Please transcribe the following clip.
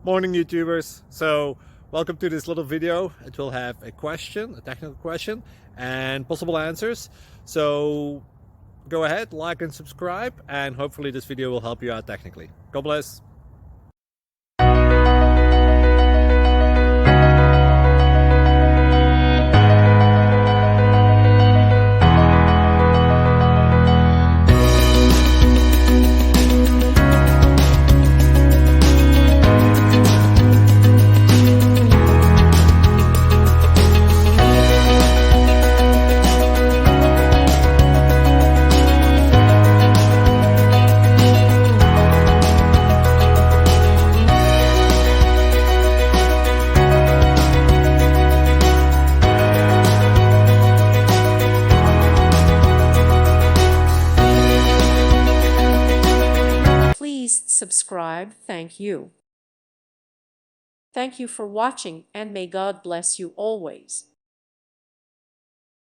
Morning YouTubers. So welcome to this little video. It will have a question, a technical question, and possible answers. So go ahead, like and subscribe, and hopefully this video will help you out technically. God bless. Please subscribe. Thank you. Thank you for watching, and may God bless you always.